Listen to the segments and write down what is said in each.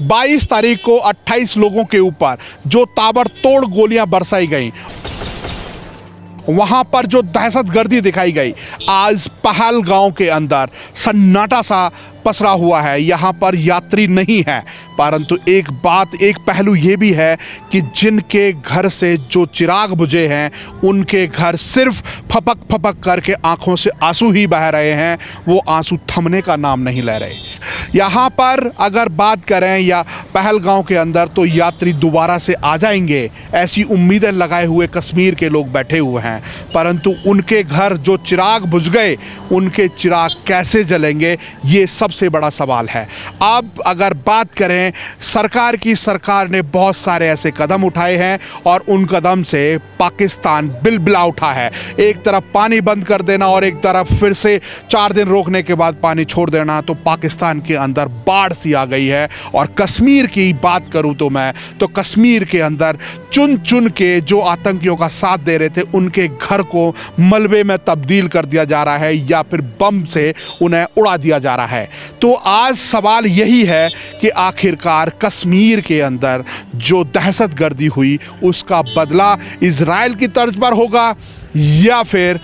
22 तारीख को 28 लोगों के ऊपर जो ताबड़तोड़ गोलियां बरसाई गईं, वहां पर जो दहशतगर्दी दिखाई गई, आज पहलगांव के अंदर सन्नाटा सा पसरा हुआ है। यहाँ पर यात्री नहीं है, परंतु एक पहलू ये भी है कि जिनके घर से जो चिराग बुझे हैं, उनके घर सिर्फ फपक फपक करके आंखों से आंसू ही बह रहे हैं, वो आंसू थमने का नाम नहीं ले रहे। यहाँ पर अगर बात करें या पहलगांव के अंदर, तो यात्री दोबारा से आ जाएंगे, ऐसी उम्मीदें लगाए हुए कश्मीर के लोग बैठे हुए हैं, परंतु उनके घर जो चिराग बुझ गए, उनके चिराग कैसे जलेंगे, ये सबसे बड़ा सवाल है। अब अगर बात करें सरकार ने बहुत सारे ऐसे कदम उठाए हैं और उन कदम से पाकिस्तान बिलबिला उठा है। एक तरफ पानी बंद कर देना और एक तरफ फिर से 4 दिन रोकने के बाद पानी छोड़ देना, तो पाकिस्तान के अंदर बाढ़ सी आ गई है। और कश्मीर की बात करूं तो कश्मीर के अंदर चुन चुन के जो आतंकियों का साथ दे रहे थे, उनके घर को मलबे में तब्दील कर दिया जा रहा है या फिर बम से उन्हें उड़ा दिया जा रहा है। तो आज सवाल यही है कि आखिरकार कश्मीर के अंदर जो दहशतगर्दी हुई, उसका बदला इजराइल की तर्ज पर होगा या फिर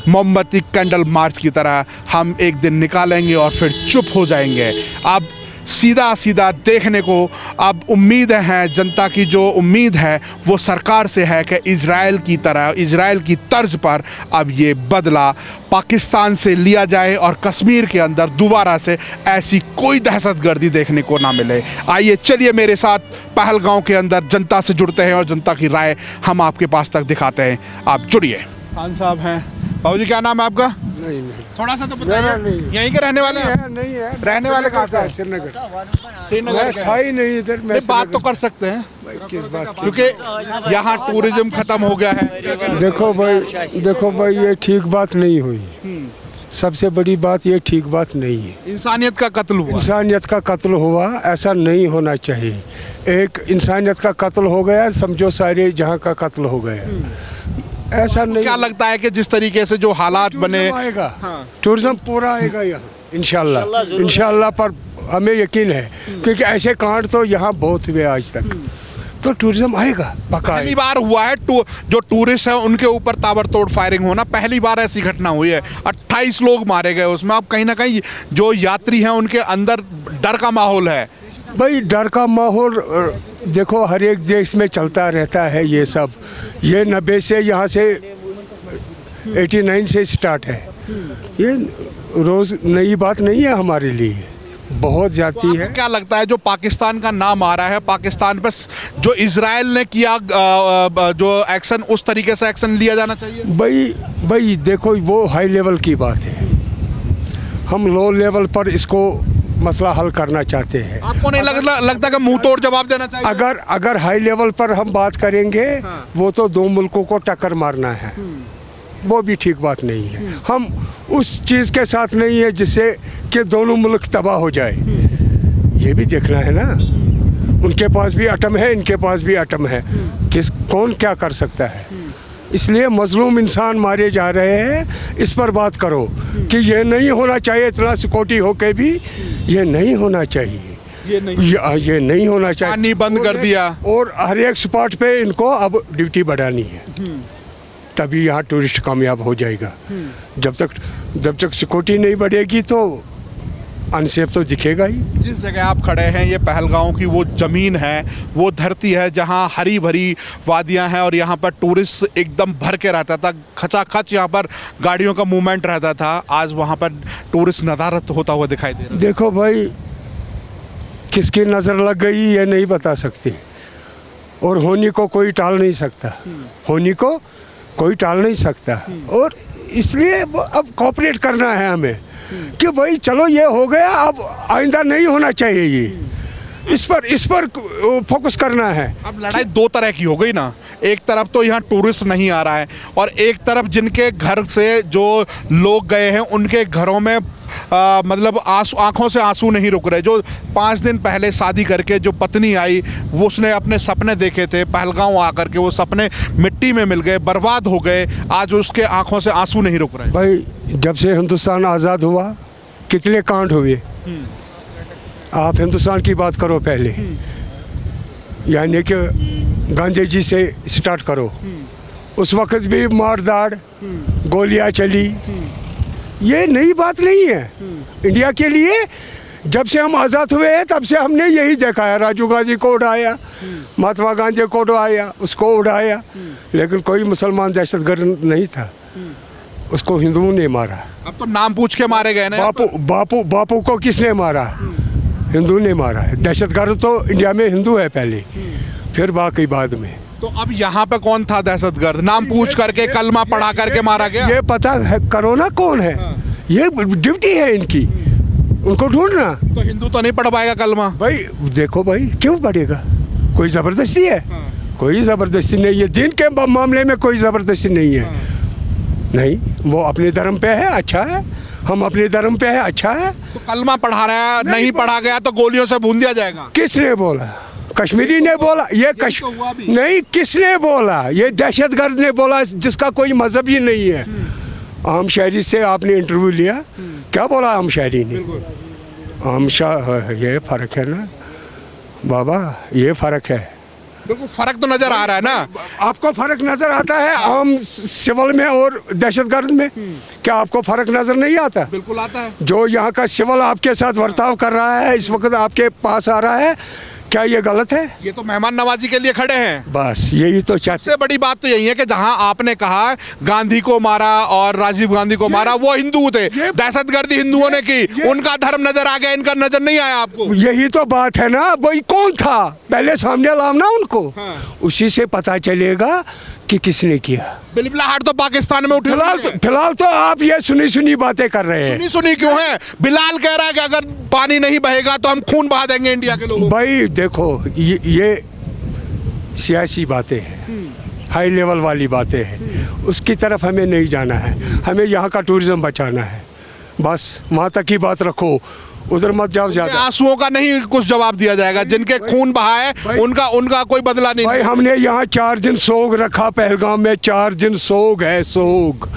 मोमबत्ती कैंडल मार्च की तरह हम एक दिन निकालेंगे और फिर चुप हो जाएंगे। अब सीधा देखने को अब उम्मीद है, जनता की जो उम्मीद है वो सरकार से है कि इजराइल की तरह, इजराइल की तर्ज पर अब ये बदला पाकिस्तान से लिया जाए और कश्मीर के अंदर दोबारा से ऐसी कोई दहशतगर्दी देखने को ना मिले। आइए चलिए मेरे साथ पहलगांव के अंदर जनता से जुड़ते हैं और जनता की राय हम आपके पास तक दिखाते हैं। आप जुड़िए। खान साहब हैं। बाबू जी, क्या नाम है आपका? नहीं थोड़ा सा तो बताइए। यहीं के रहने वाले हैं? नहीं है। रहने वाले कहाँ से हैं? श्रीनगर था ही नहीं इधर। मैं बात तो कर सकते हैं किस बात की? क्योंकि यहाँ टूरिज्म खत्म हो गया है। देखो भाई ये ठीक बात नहीं हुई। सबसे बड़ी बात ये ठीक बात नहीं है। इंसानियत का कत्ल हुआ। इंसानियत का कत्ल हुआ, ऐसा नहीं होना चाहिए। एक इंसानियत का कत्ल हो गया, समझो सारे जहाँ का कत्ल हो गया। ऐसा नहीं। क्या लगता है कि जिस तरीके से जो हालात बने, आएगा टूरिज्म पूरा आएगा यहाँ इंशाल्लाह पर हमें यकीन है, क्योंकि ऐसे कांड तो यहाँ बहुत हुए आज तक, तो टूरिज्म आएगा पक्का। पहली बार हुआ है जो टूरिस्ट है उनके ऊपर ताबड़तोड़ फायरिंग होना, पहली बार ऐसी घटना हुई है। 28 लोग मारे गए उसमें। अब कहीं ना कहीं जो यात्री हैं उनके अंदर डर का माहौल है। भाई डर का माहौल देखो हर एक देश में चलता रहता है। ये सब ये 90 से यहाँ से 89 से स्टार्ट है। ये रोज़ नई बात नहीं है हमारे लिए, बहुत जाती है। क्या लगता है जो पाकिस्तान का नाम आ रहा है, पाकिस्तान पर जो इजराइल ने किया जो एक्शन, उस तरीके से एक्शन लिया जाना चाहिए? भाई देखो वो हाई लेवल की बात है, हम लो लेवल पर इसको मसला हल करना चाहते हैं। आपको नहीं लगता कि मुंह तोड़ जवाब देना चाहिए? अगर हाई लेवल पर हम बात करेंगे, वो तो 2 मुल्कों को टक्कर मारना है, वो भी ठीक बात नहीं है। हम उस चीज़ के साथ नहीं है जिससे कि दोनों मुल्क तबाह हो जाए। ये भी देखना है ना, उनके पास भी एटम है, इनके पास भी एटम है, कौन क्या कर सकता है। इसलिए मजलूम इंसान मारे जा रहे हैं, इस पर बात करो कि ये नहीं होना चाहिए। इतना सिक्योरिटी होके भी ये नहीं होना चाहिए, ये नहीं होना चाहिए। पानी बंद कर दिया और हर एक स्पॉट पे इनको अब ड्यूटी बढ़ानी है, तभी यहाँ टूरिस्ट कामयाब हो जाएगा। जब तक सिक्योरिटी नहीं बढ़ेगी तो अनसेफ तो दिखेगा ही। जिस जगह आप खड़े हैं, ये पहलगांव की वो ज़मीन है, वो धरती है जहाँ हरी भरी वादियाँ हैं और यहाँ पर टूरिस्ट एकदम भर के रहता था, खचाखच यहाँ पर गाड़ियों का मूवमेंट रहता था। आज वहाँ पर टूरिस्ट नदारत होता हुआ दिखाई दे रहा है। देखो भाई किसकी नज़र लग गई ये नहीं बता सकती, और होनी को कोई टाल नहीं सकता, होनी को कोई टाल नहीं सकता। और इसलिए अब कोऑपरेट करना है हमें कि भाई चलो ये हो गया, अब आइंदा नहीं होना चाहिए। ये इस पर फोकस करना है। अब लड़ाई 2 तरह की हो गई ना, एक तरफ तो यहाँ टूरिस्ट नहीं आ रहा है और एक तरफ जिनके घर से जो लोग गए हैं उनके घरों में मतलब आंखों से आंसू नहीं रुक रहे। जो 5 दिन पहले शादी करके जो पत्नी आई, वो उसने अपने सपने देखे थे, पहलगांव आकर के वो सपने मिट्टी में मिल गए, बर्बाद हो गए। आज उसके आंखों से आंसू नहीं रुक रहे। भाई जब से हिंदुस्तान आज़ाद हुआ कितने कांड हुए, आप हिंदुस्तान की बात करो पहले, यानी कि गांधी जी से स्टार्ट करो। उस वक्त भी मारदाड़, गोलियां चली, ये नई बात नहीं है इंडिया के लिए। जब से हम आज़ाद हुए हैं तब से हमने यही देखा है। राजीव गांधी को उड़ाया, महात्मा गांधी को उड़ाया, उसको उड़ाया, लेकिन कोई मुसलमान दहशतगर्द नहीं था, उसको हिंदुओं ने मारा। अब तो नाम पूछ के मारे गए ना। बापू को किसने मारा? हिंदू ने मारा है। दहशतगर्द तो इंडिया में हिंदू है पहले, फिर बाकी बाद में। तो अब यहाँ पे कौन था दहशतगर्द? नाम पूछ करके, कलमा पढ़ा करके मारा गया। ये पता है करो ना कौन है। ये ड्यूटी है इनकी, उनको ढूंढना। तो हिंदू तो नहीं पढ़ पाएगा कलमा। भाई देखो भाई, क्यों पढ़ेगा? कोई ज़बरदस्ती है? कोई ज़बरदस्ती नहीं है। दिन के मामले में कोई ज़बरदस्ती नहीं है। नहीं, वो अपने धर्म पे है, अच्छा है। हम अपने धर्म पे है, अच्छा है। तो कलमा पढ़ा रहा है, नहीं पढ़ा गया तो गोलियों से भून दिया जाएगा। किसने बोला? कश्मीरी ने बोला? ये तो हुआ भी। नहीं, किसने बोला? ये दहशतगर्द ने बोला, जिसका कोई मजहब ही नहीं है। आम शहरी से आपने इंटरव्यू लिया, क्या बोला आम शहरी ने? आम शाह, ये फ़र्क है ना बाबा, ये फ़र्क है। बिल्कुल फर्क तो नजर आ रहा है ना। आपको फर्क नजर आता है आम सिविल में और दहशतगर्द में? क्या आपको फर्क नजर नहीं आता? बिल्कुल आता है। जो यहाँ का सिविल आपके साथ बर्ताव कर रहा है, इस वक्त आपके पास आ रहा है, क्या ये गलत है? ये तो मेहमान नवाजी के लिए खड़े हैं। बस यही तो चाहते। सबसे बड़ी बात तो यही है कि जहां आपने कहा गांधी को मारा और राजीव गांधी को मारा, वो हिंदू थे। दहशतगर्दी हिंदुओं ने की, उनका धर्म नजर आ गया, इनका नजर नहीं आया आपको। यही तो बात है ना। वही कौन था पहले सामने लाओ ना उनको। उसी से पता चलेगा कि किसने किया। बिलबिलाहट तो पाकिस्तान में उठी। फिलहाल तो आप ये सुनी बातें कर रहे हैं। सुनी क्यों है? बिलाल कह रहा है कि अगर पानी नहीं बहेगा तो हम खून बहा देंगे इंडिया के लोगों। भाई देखो, ये सियासी बातें हैं, हाई लेवल वाली बातें हैं। उसकी तरफ हमें नहीं जाना है। हमें यहाँ का टूरिज्म बचाना है, बस वहाँ तक की बात रखो, उधर मत जाओ ज्यादा। आंसुओं का नहीं कुछ जवाब दिया जाएगा। जिनके खून बहा है उनका कोई बदला नहीं। भाई हमने यहाँ 4 दिन सोग रखा, पहलगाम में 4 दिन सोग है, सोग।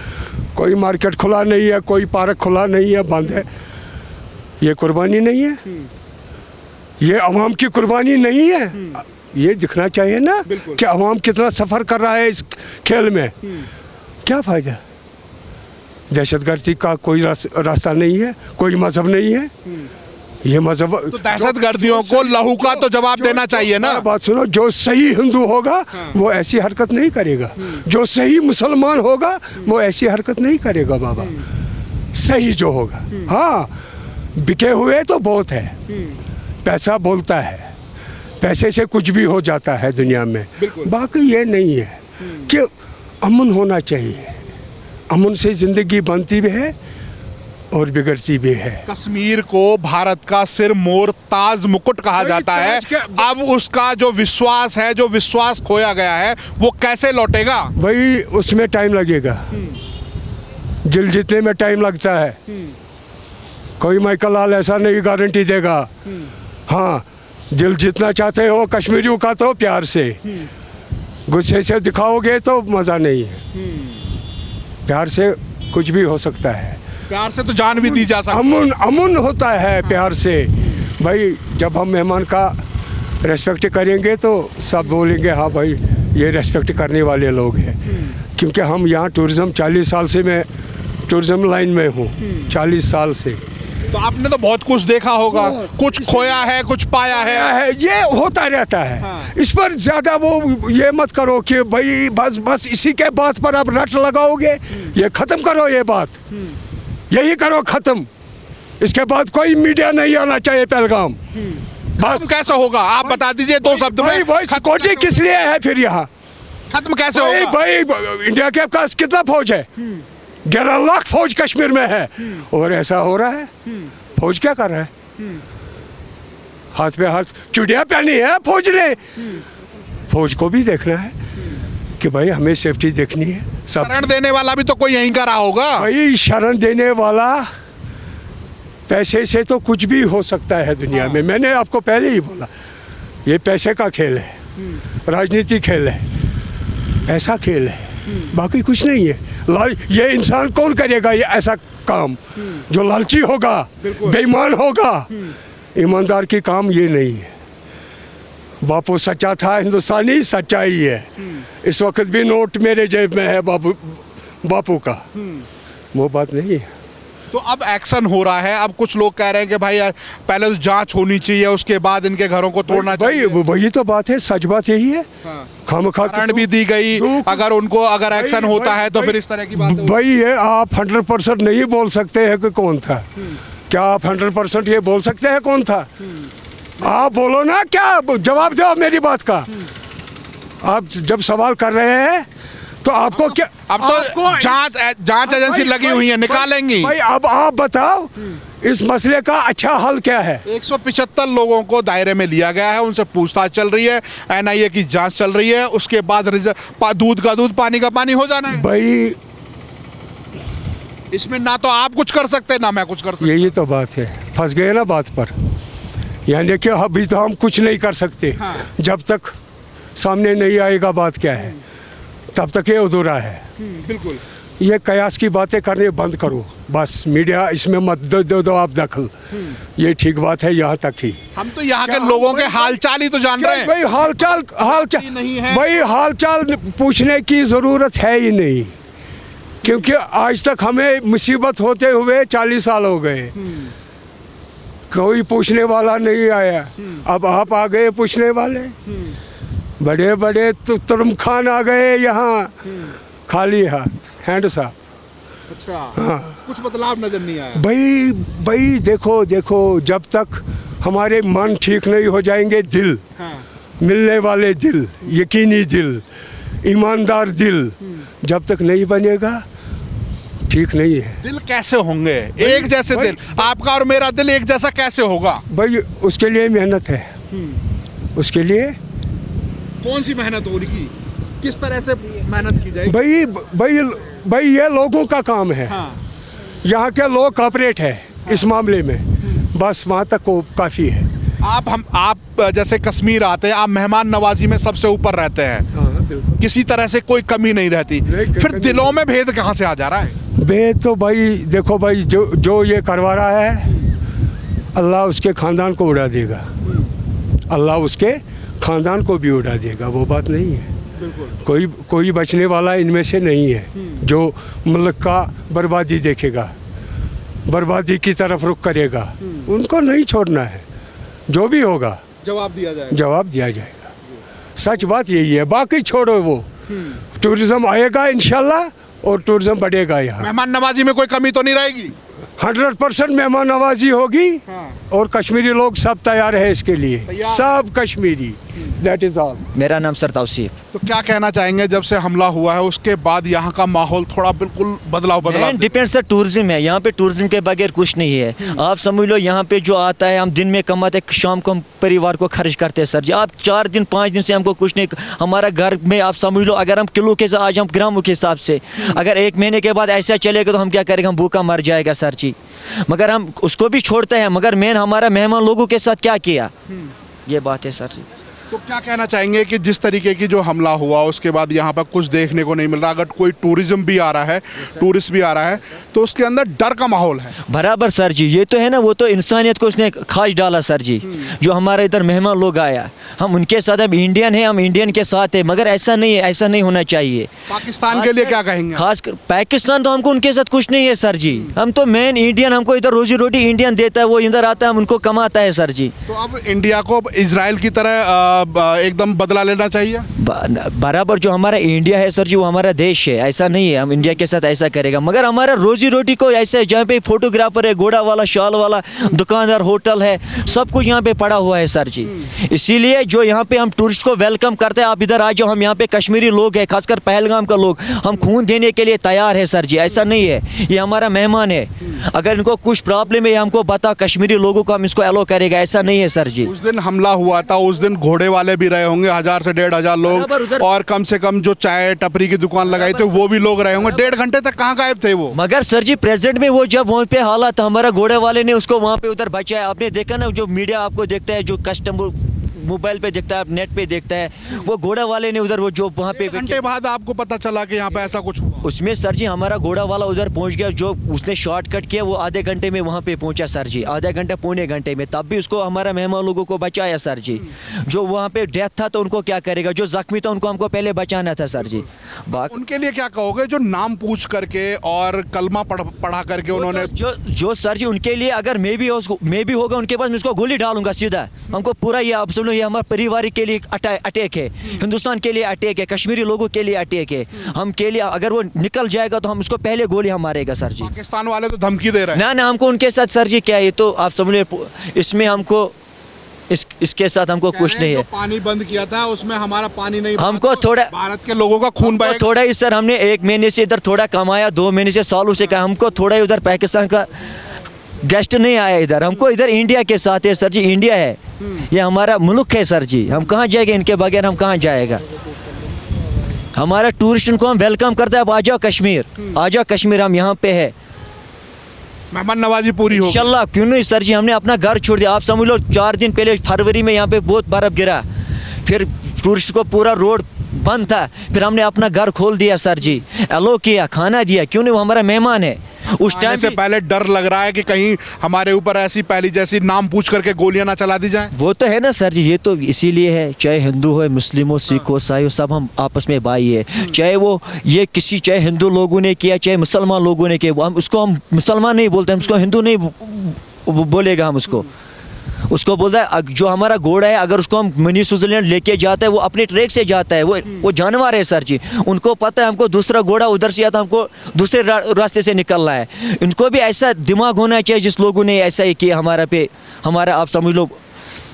कोई मार्केट खुला नहीं है, कोई पार्क खुला नहीं है, बंद है। ये कुर्बानी नहीं है? ये अवाम की कुर्बानी नहीं है? ये दिखना चाहिए ना कि अवाम कितना सफ़र कर रहा है इस खेल में। क्या फ़ायदा? दहशतगर्दी का कोई रास्ता नहीं है, कोई मजहब नहीं है। ये मजहब तो दहशतगर्दियों को लहू का तो जवाब देना चाहिए ना। बात सुनो, जो सही हिंदू होगा वो ऐसी हरकत नहीं करेगा। जो सही मुसलमान होगा वो ऐसी हरकत नहीं करेगा बाबा। सही जो होगा। हाँ, बिके हुए तो बहुत है, पैसा बोलता है, पैसे से कुछ भी हो जाता है दुनिया में। बाकी ये नहीं है कि अमन होना चाहिए। अमन से ज़िंदगी बनती भी है और बिगड़ती भी है। कश्मीर को भारत का सिर मोर ताज मुकुट कहा जाता है। अब उसका जो विश्वास है, जो विश्वास खोया गया है, वो कैसे लौटेगा? भाई उसमें टाइम लगेगा, दिल जीतने में टाइम लगता है। कोई माइकल लाल ऐसा नहीं गारंटी देगा। हाँ, दिल जीतना चाहते हो कश्मीरियों का तो प्यार से, गुस्से से दिखाओगे तो मज़ा नहीं है। प्यार से कुछ भी हो सकता है। प्यार से तो जान भी दी जा सकती है। अमन होता है प्यार से। भाई जब हम मेहमान का रेस्पेक्ट करेंगे तो सब बोलेंगे हाँ भाई ये रेस्पेक्ट करने वाले लोग हैं। क्योंकि हम यहाँ टूरिज़्म 40 साल से मैं टूरिज़्म लाइन में हूँ, 40 साल से। तो आपने तो बहुत कुछ देखा होगा, कुछ खोया है, कुछ पाया है। ये होता रहता है। हाँ। इस पर ज़्यादा वो ये मत करो कि भाई बस इसी के बात पर आप रट लगाओगे। ये ख़त्म करो, ये बात यही करो ख़त्म। इसके बाद कोई मीडिया नहीं आना चाहिए पहलगाम। बस कैसे होगा आप बता दीजिए 2 शब्द में। भाई सिक्योरिटी किस लिए है फिर यहाँ? खत्म कैसे होगा? भाई इंडिया के पास कितना फौज है? 11 लाख फौज कश्मीर में है और ऐसा हो रहा है। फौज क्या कर रहा है? हाथ पे हाथ चुड़िया पहनी है फौज ने। फौज को भी देखना है कि भाई हमें सेफ्टी देखनी है। सब शरण देने वाला भी तो कोई यहीं का रहा होगा। भाई शरण देने वाला पैसे से तो कुछ भी हो सकता है दुनिया में। मैंने आपको पहले ही बोला, ये पैसे का खेल है, राजनीति खेल है, पैसा खेल है, बाकी कुछ नहीं है। ये इंसान कौन करेगा ये ऐसा काम जो लालची होगा, बेईमान होगा? ईमानदार की काम ये नहीं है। बापू सच्चा था, हिंदुस्तानी सच्चाई है। इस वक्त भी नोट मेरे जेब में है बापू का, वो बात नहीं है। तो अब एक्शन हो रहा है। अब कुछ लोग कह रहे हैं कि भाई पहले तो जांच होनी चाहिए, उसके बाद इनके घरों को तोड़ना चाहिए। वही तो बात है, सच बात यही है। खामखा वारंट भी दी गई, अगर उनको अगर एक्शन होता है तो फिर इस तरह की बात भाई है। आप 100% नहीं बोल सकते हैं कि कौन था। क्या आप 100% ये बोल सकते हैं कौन था? आप बोलो ना, क्या जवाब दो मेरी बात का। आप जब सवाल कर रहे हैं तो आपको क्या, अब तो जांच एजेंसी लगी हुई है, निकालेंगी। भाई अब आप बताओ इस मसले का अच्छा हल क्या है? 175 लोगों को दायरे में लिया गया है, उनसे पूछताछ चल रही है, एनआईए की जांच चल रही है, उसके बाद दूध का दूध पानी का पानी हो जाना है। भाई इसमें ना तो आप कुछ कर सकते ना मैं कुछ कर सकता। यही तो बात है, फंस गए ना बात पर। यानी कि अभी तो हम कुछ नहीं कर सकते। हाँ। जब तक सामने नहीं आएगा बात क्या है, तब तक ये अधूरा है। बिल्कुल। ये कयास की बातें करने बंद करो बस। मीडिया इसमें मत दो आप दखल। ये ठीक बात है यहाँ तक ही। हम तो यहाँ के लोगों के हालचाल ही तो जान रहे हैं। भाई हालचाल नहीं है। भाई हालचाल पूछने की ज़रूरत है ही नहीं, क्योंकि आज तक हमें मुसीबत होते हुए 40 साल हो गए, कोई पूछने वाला नहीं आया। अब आप आ गए पूछने वाले। बड़े बड़े तुर्म खान आ गए यहाँ, खाली हाथ, हैंड साफ। अच्छा। हाँ। कुछ बदलाव नजर नहीं आया। भाई देखो जब तक हमारे मन ठीक नहीं हो जाएंगे, दिल, हाँ। मिलने वाले दिल, यकीनी दिल, ईमानदार दिल जब तक नहीं बनेगा, ठीक नहीं है। दिल कैसे होंगे एक जैसे? दिल आपका और मेरा दिल एक जैसा कैसे होगा? भाई उसके लिए मेहनत है। उसके लिए कौन सी मेहनत हो रही, किस तरह से मेहनत की जाएगी? भाई ये लोगों का काम है। हाँ। यहाँ के लोग कॉपरेट है इस मामले में, बस वहाँ तक वो काफ़ी है। आप जैसे कश्मीर आते हैं, आप मेहमान नवाजी में सबसे ऊपर रहते हैं। हाँ, बिल्कुल। किसी तरह से कोई कमी नहीं रहती। फिर दिलों में भेद कहाँ से आ जा रहा है? भेद तो भाई देखो भाई, जो ये करवा रहा है, अल्लाह उसके ख़ानदान को उड़ा देगा। अल्लाह उसके ख़ानदान को भी उड़ा देगा, वो बात नहीं है। कोई बचने वाला इनमें से नहीं है जो मुल्क का बर्बादी देखेगा, बर्बादी की तरफ रुख करेगा। उनको नहीं छोड़ना है, जो भी होगा जवाब दिया जाएगा। सच बात यही है, बाकी छोड़ो। वो टूरिज्म आएगा इंशाल्लाह और टूरिज्म बढ़ेगा यहाँ। मेहमान नवाजी में कोई कमी तो नहीं रहेगी? 100% मेहमान नवाजी होगी। हाँ। और कश्मीरी लोग सब तैयार है इसके लिए, तैयार। सब कश्मीरी। That is all. मेरा नाम सर तौसीफ। तो क्या कहना चाहेंगे, जब से हमला हुआ है उसके बाद यहाँ का माहौल थोड़ा बिल्कुल बदलाव डिपेंड सर, टूरिज्म है यहाँ पे, टूरिज्म के बगैर कुछ नहीं है। आप समझ लो यहाँ पे जो आता है, हम दिन में कमाते, शाम को हम परिवार को खर्च करते हैं सर जी। आप 4 दिन 5 दिन से हमको कुछ नहीं, हमारा घर में आप समझ लो, अगर हम किलो के साथ, आज हम ग्रामों के हिसाब से, अगर 1 महीने के बाद ऐसा चलेगा तो हम क्या करेंगे? हम भूखा मर जाएगा सर जी। मगर हम उसको भी छोड़ते हैं, मगर मेन हमारा मेहमान लोगों के साथ क्या किया, ये बात है सर जी। तो क्या कहना चाहेंगे कि जिस तरीके की जो हमला हुआ उसके बाद यहाँ पर कुछ देखने को नहीं मिल रहा, अगर कोई टूरिज्म भी आ रहा है, टूरिस्ट भी आ रहा है, तो उसके अंदर डर का माहौल है? बराबर सर जी, ये तो है ना, वो तो इंसानियत को उसने खाज डाला सर जी। जो हमारे इधर मेहमान लोग आया, हम उनके साथ, हम इंडियन हैं, हम इंडियन के साथ है, मगर ऐसा नहीं है, ऐसा नहीं होना चाहिए। पाकिस्तान के लिए क्या कहेंगे? खासकर पाकिस्तान तो हमको उनके साथ कुछ नहीं है सर जी। हम तो मेन इंडियन, हमको इधर रोजी रोटी इंडियन देता है, वो इधर आता है, हम उनको कमाता है सर जी। तो अब इंडिया को इजराइल की तरह एकदम बदला लेना चाहिए? बराबर, जो हमारा इंडिया है सर जी, वो हमारा देश है, ऐसा नहीं है हम इंडिया के साथ ऐसा करेगा, मगर हमारा रोजी रोटी को ऐसे, जहाँ पे फोटोग्राफर है, घोड़ा वाला, शाल वाला, दुकानदार, होटल है, सब कुछ यहाँ पे पड़ा हुआ है सर जी। इसीलिए जो यहाँ पे हम टूरिस्ट को वेलकम करते हैं, आप इधर आ जाओ, हम यहाँ पे कश्मीरी लोग हैं, खासकर पहलगाम का लोग, हम खून देने के लिए तैयार है सर जी। ऐसा नहीं है, ये हमारा मेहमान है, अगर इनको कुछ प्रॉब्लम है हमको बता, कश्मीरी लोगों को हम इसको अलो करेगा, ऐसा नहीं है सर जी। उस दिन हमला हुआ था, उस दिन घोड़े वाले भी रहे होंगे, 1000 से 1500 लोग, और कम से कम जो चाय टपरी की दुकान लगाई थी वो भी लोग रहे होंगे। 1.5 घंटे तक कहाँ गायब थे वो? मगर सर जी प्रेजेंट में वो जब वहाँ पे हालात, हमारा घोड़े वाले ने उसको वहाँ पे उधर बचाया। आपने देखा ना, जो मीडिया आपको देखता है, जो कस्टमर मोबाइल पे देखता है, नेट पे देखता है। वो घोड़ा वाले ने उधर वो जो वहाँ पे घंटे बाद आपको पता चला कि यहाँ पे ऐसा कुछ हुआ? उसमें सर जी हमारा घोड़ा वाला उधर पहुंच गया, जो उसने शॉर्टकट किया वो आधे घंटे में वहाँ पे पहुंचा सर जी, आधा घंटा पौने घंटे में, तब भी उसको हमारा मेहमान लोगों को बचाया सर जी। जो वहाँ पे डेथ था तो उनको क्या करेगा, जो जख्मी था उनको हमको पहले बचाना था सर जी। उनके लिए क्या कहोगे जो नाम पूछ करके और कलमा पढ़ा करके उन्होंने? जो सर जी उनके लिए अगर मैं भी होगा उनके पास, मैं उसको गोली डालूंगा सीधा। हमको पूरा ये आप समझो, ये हमारे परिवार के लिए अटैक है, हिंदुस्तान के लिए अटैक है, कश्मीरी लोगों के लिए अटैक है। हम के लिए अगर वो निकल जाएगा तो हम उसको पहले गोली हम मारेगा सर जी। पाकिस्तान वाले तो धमकी दे रहे हैं। ना हमको उनके साथ सर जी क्या है, ये तो आप समझ, इसमें हमको इसके साथ हमको कुछ नहीं है। पानी बंद किया था उसमें हमारा पानी नहीं, हमको थोड़ा भारत के लोगों का खून बहेगा। थोड़ा ही सर हमने 1 महीने से इधर थोड़ा कमाया, 2 महीने से सालों से कहा, हमको थोड़ा ही उधर पाकिस्तान का गेस्ट नहीं आया इधर। हमको इधर इंडिया के साथ है सर जी, इंडिया है, ये हमारा मुल्क है सर जी। हम कहाँ जाएंगे इनके बगैर, हम कहाँ जाएगा? हमारा टूरिस्ट को हम वेलकम करते हैं, आप आ जाओ कश्मीर, आ जाओ कश्मीर, हम यहाँ पे है। मेहमान नवाजी पूरी हो इंशाल्लाह, क्यों नहीं सर जी। हमने अपना घर छोड़ दिया, आप समझ लो 4 दिन पहले फरवरी में यहाँ पे बहुत बर्फ गिरा, फिर टूरिस्ट को पूरा रोड बंद था, फिर हमने अपना घर खोल दिया सर जी, अलो किया, खाना दिया, क्यों नहीं, वो हमारा मेहमान है। उस टाइम से पहले डर लग रहा है कि कहीं हमारे ऊपर ऐसी पहली जैसी नाम पूछ करके गोलियां ना चला दी जाए। वो तो है ना सर जी, ये तो इसीलिए है, चाहे हिंदू हो, मुस्लिम हो, सिख हो, ईसाई हो, सब हम आपस में भाई है। चाहे वो ये किसी, चाहे हिंदू लोगों ने किया, चाहे मुसलमान लोगों ने किया, हम उसको हम मुसलमान नहीं बोलते, हम उसको हिंदू नहीं बोलेगा, हम उसको बोलता है जो हमारा घोड़ा है, अगर उसको हम मिनी स्विट्जरलैंड लेके जाते हैं, वो अपने ट्रैक से जाता है, वो जानवर है सर जी। उनको पता है हमको दूसरा घोड़ा उधर से आता, हमको दूसरे रास्ते से निकलना है। इनको भी ऐसा दिमाग होना चाहिए, जिस लोगों ने ऐसा ही किया हमारा आप समझ लो,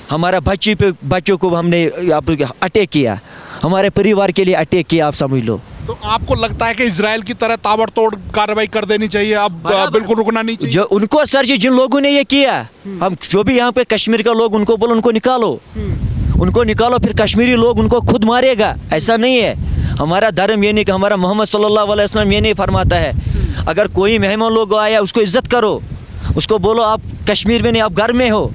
हमारा बच्चों को हमने अटैक किया, हमारे परिवार के लिए अटैक किया, आप समझ लो। तो आपको लगता है कि इजराइल की तरह ताबड़तोड़ कार्रवाई कर देनी चाहिए, अब बिल्कुल रुकना नहीं चाहिए? जो उनको सर जी, जिन लोगों ने ये किया, हम जो भी यहाँ पे कश्मीर का लोग, उनको बोलो उनको निकालो, फिर कश्मीरी लोग उनको खुद मारेगा। ऐसा नहीं है, हमारा धर्म ये नहीं कि हमारा मोहम्मद सल्लल्लाहु अलैहि वसल्लम ये नहीं फरमाता है, अगर कोई मेहमान लोग आया उसको इज्जत करो, उसको बोलो आप कश्मीर में नहीं, आप घर में हो।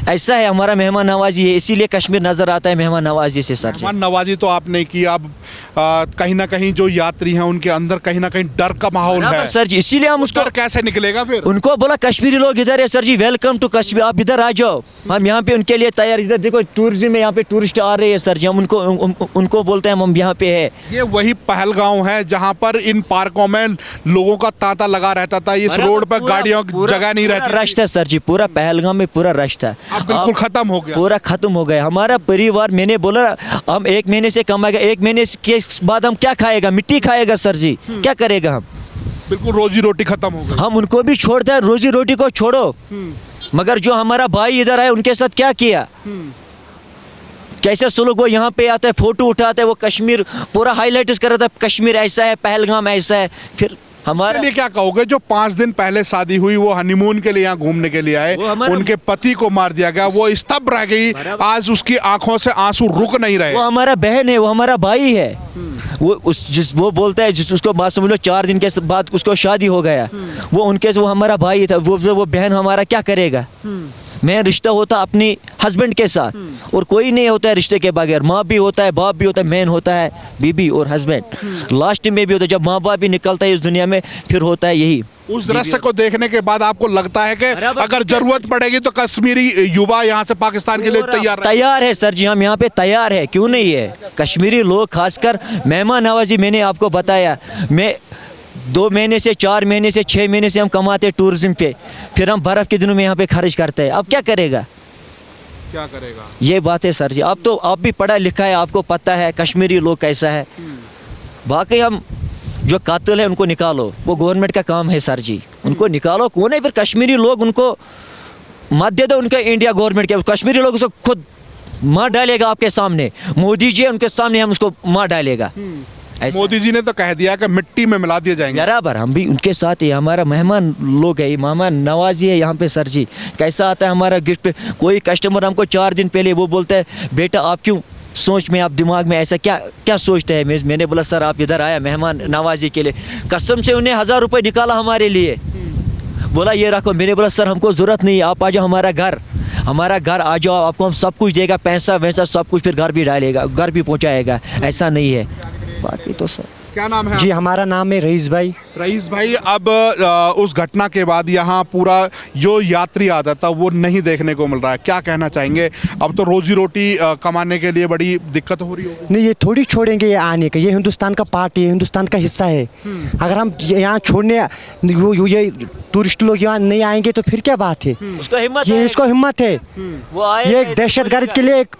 ऐसा है, हमारा मेहमान नवाजी है, इसीलिए कश्मीर नज़र आता है मेहमान नवाजी से सर जी। मेहमान नवाजी तो आपने की, अब कहीं ना कहीं जो यात्री हैं उनके अंदर कहीं ना कहीं डर का माहौल है सर जी, इसीलिए हम उसको, कैसे निकलेगा फिर? उनको बोला कश्मीरी लोग इधर है sir ji, welcome to Kashmir, आप इधर आ जाओ, हम यहाँ पे उनके लिए तैयार। इधर देखो टूरिज्म में यहाँ पे टूरिस्ट आ रहे हैं सर जी, हम उनको बोलते हैं हम यहाँ पे है। ये वही पहलगांव है जहाँ पर इन पार्कों में लोगों का तांता लगा रहता था, इस रोड पर गाड़ियों की जगह नहीं रहती, रश था सर जी, पूरा पहलगाम में पूरा रश था, अब बिल्कुल खत्म हो गया, पूरा खत्म हो गया। हमारा परिवार, मैंने बोला हम 1 महीने से कमाएगा, 1 महीने के बाद हम क्या खाएगा, मिट्टी खाएगा सर जी, क्या करेगा हम? बिल्कुल रोजी रोटी खत्म हो गई। हम उनको भी छोड़ते हैं, रोजी रोटी को छोड़ो, मगर जो हमारा भाई इधर आए उनके साथ क्या किया, कैसे सुलूक, वो यहाँ पे आता है, फोटो उठाते है, वो कश्मीर पूरा हाईलाइट कर रहा था, कश्मीर ऐसा है, पहलगाम ऐसा है। फिर हमारे लिए क्या कहोगे जो 5 दिन पहले शादी हुई, वो हनीमून के लिए यहाँ घूमने के लिए आए, उनके पति को मार दिया गया, वो स्तब्ध रह गई, आज उसकी आंखों से आंसू रुक नहीं रहे। वो हमारा बहन है, वो हमारा भाई है, वो बोलता है उसको बात समझ लो 4 दिन के बाद उसको शादी हो गया, वो हमारा भाई था, वो बहन हमारा क्या करेगा? मैं रिश्ता होता अपनी हस्बैंड के साथ, और कोई नहीं होता है रिश्ते के बगैर, माँ भी होता है, बाप भी होता है, मेन होता है बीबी और हस्बैंड, लास्ट में भी होता है, जब माँ बाप भी निकलता है इस दुनिया में, फिर होता है यही। उस दृश्य को देखने के बाद आपको लगता है कि अगर जरूरत पड़ेगी तो कश्मीरी युवा यहाँ से पाकिस्तान के लिए तैयार है सर जी, हम यहाँ पे तैयार है, क्यों नहीं है? कश्मीरी लोग खासकर मेहमान नवाजी, मैंने आपको बताया, मैं 2 महीने से 4 महीने से 6 महीने से हम कमाते टूरिज्म पे, फिर हम बर्फ़ के दिनों में यहाँ पे खर्च करते हैं, अब क्या करेगा? ये बात है सर जी। अब तो आप भी पढ़ा लिखा है, आपको पता है कश्मीरी लोग कैसा है। बाकी हम जो कातिल है उनको निकालो, वो गवर्नमेंट का काम है सर जी, उनको निकालो, कौन है फिर कश्मीरी लोग, उनको मत दे दो उनके इंडिया गवर्नमेंट के, कश्मीरी लोग उसको खुद मार डालेगा आपके सामने, मोदी जी उनके सामने हम उसको मार डालेगा। मोदी जी ने तो कह दिया कि मिट्टी में मिला दिए जाएंगे। बराबर, हम भी उनके साथ ही, हमारा मेहमान लोग है, मेहमान नवाजी है यहाँ पे सर जी। कैसा आता है हमारा गिफ्ट पे, कोई कस्टमर हमको 4 दिन पहले वो बोलता है बेटा आप क्यों सोच में, आप दिमाग में ऐसा क्या सोचते हैं? मैंने बोला सर आप इधर आया मेहमान नवाजी के लिए, कसम से उन्हें 1000 रुपये निकाला हमारे लिए, बोला ये रखो। मैंने बोला सर हमको ज़रूरत नहीं है, आप आ जाओ हमारा घर, हमारा घर आ जाओ, आपको हम सब कुछ देगा, पैसा वैसा सब कुछ, फिर घर भी डालेगा, घर भी पहुंचाएगा। ऐसा नहीं है, बाकी तो सब। क्या नाम है जी हमारा नाम है रईस भाई। रईस भाई, अब उस घटना के बाद यहाँ पूरा जो यात्री आता था वो नहीं देखने को मिल रहा है, क्या कहना चाहेंगे? अब तो रोजी रोटी कमाने के लिए बड़ी दिक्कत हो रही होगी। नहीं, ये थोड़ी छोड़ेंगे ये आने का, ये हिंदुस्तान का पार्ट है, हिंदुस्तान का हिस्सा है। अगर हम यहाँ छोड़ने ये टूरिस्ट लोग यहाँ नहीं आएंगे तो फिर क्या बात है? उसको हिम्मत ये है, इसको हिम्मत है, वो आए ये एक दहशतगर्द के लिए एक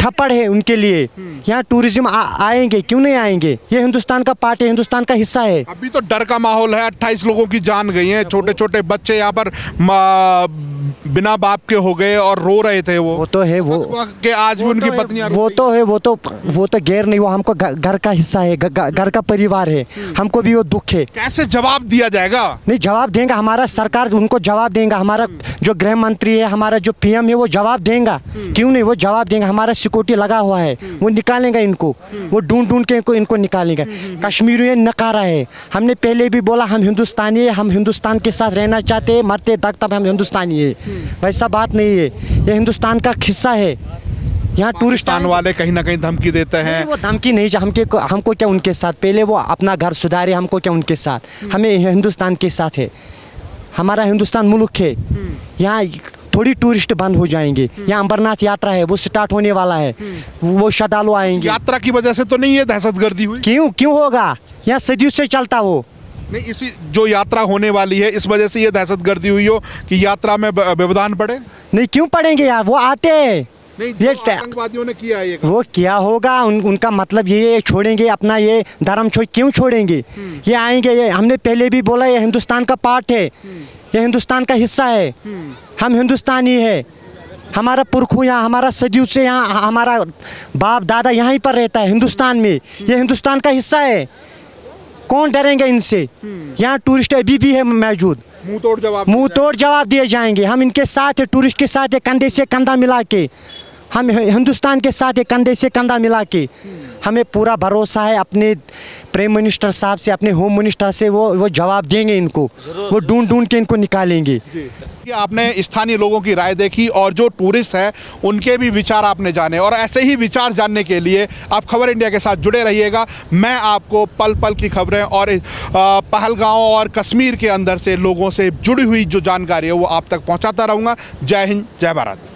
थप्पड़ है उनके लिए। यहाँ टूरिज्म आएंगे, क्यों नहीं आएंगे? ये हिंदुस्तान का पार्ट है, हिंदुस्तान का हिस्सा है। अभी तो डर का माहौल है, 28 लोगों की जान गई है, छोटे छोटे बच्चे यहाँ पर बिना बाप के हो गए और रो रहे थे। वो तो है, वो के आज भी उनकी पत्नियां वो तो है, वो तो गैर नहीं, वो हमको घर का हिस्सा है, घर का परिवार है, हमको भी वो दुख है। कैसे जवाब दिया जाएगा? नहीं, जवाब देंगे, हमारा सरकार उनको जवाब देंगे, हमारा जो गृह मंत्री है, हमारा जो पीएम है वो जवाब देंगे। क्यों नहीं, वो जवाब देंगे। हमारा सिक्योरिटी लगा हुआ है, वो निकालेंगे इनको, वो ढूंढ के इनको निकालेंगे। कश्मीर में नकारा है, हमने पहले भी बोला हम हिंदुस्तानी है, हम हिंदुस्तान के साथ रहना चाहते हैं, मरते तक तब हम हिंदुस्तानी है। वैसा बात नहीं है, ये हिंदुस्तान का हिस्सा है। यहाँ टूरिस्ट वाले कहीं ना कहीं धमकी देते हैं। वो धमकी नहीं, हमको क्या उनके साथ, पहले वो अपना घर सुधारे, हमको क्या उनके साथ, हमें हिंदुस्तान के साथ है, हमारा हिंदुस्तान मुल्क है। यहाँ थोड़ी टूरिस्ट बंद हो जाएंगे, यहाँ अमरनाथ यात्रा है वो स्टार्ट होने वाला है, वो श्रद्धालु आएंगे। यात्रा की वजह से तो नहीं है दहशतगर्दी हुई? क्यों होगा? यहाँ सदियों से चलता वो। नहीं, इसी जो यात्रा होने वाली है इस वजह से ये दहशतगर्दी हुई हो कि यात्रा में व्यवधान पड़े? नहीं, क्यों पड़ेंगे यार, वो आते हैं। नहीं, ये जो आतंकवादियों ने किया है ये वो क्या होगा, उनका मतलब ये छोड़ेंगे अपना ये धर्म क्यों छोड़ेंगे? ये आएंगे, ये हमने पहले भी बोला, ये हिंदुस्तान का पार्ट है, ये हिंदुस्तान का हिस्सा है, हम हिंदुस्तानी है, हमारा पुरखों यहाँ, हमारा सदियों से यहाँ, हमारा बाप दादा यहीं पर रहता है हिंदुस्तान में, ये हिंदुस्तान का हिस्सा है। कौन डरेंगे इनसे? यहाँ टूरिस्ट अभी भी है मौजूद, मुंह तोड़ जवाब दिए जाएंगे। हम इनके साथ है, टूरिस्ट के साथ है, कंधे से कंधा मिला के, हम हिंदुस्तान के साथ है, कंधे से कंधा मिला के। हमें पूरा भरोसा है अपने प्राइम मिनिस्टर साहब से, अपने होम मिनिस्टर से, वो जवाब देंगे इनको, वो ढूंढ के इनको निकालेंगे। कि आपने स्थानीय लोगों की राय देखी और जो टूरिस्ट हैं उनके भी विचार आपने जाने, और ऐसे ही विचार जानने के लिए आप खबर इंडिया के साथ जुड़े रहिएगा। मैं आपको पल पल की खबरें और पहलगांव और कश्मीर के अंदर से लोगों से जुड़ी हुई जो जानकारी है वो आप तक पहुंचाता रहूँगा। जय हिंद, जय भारत।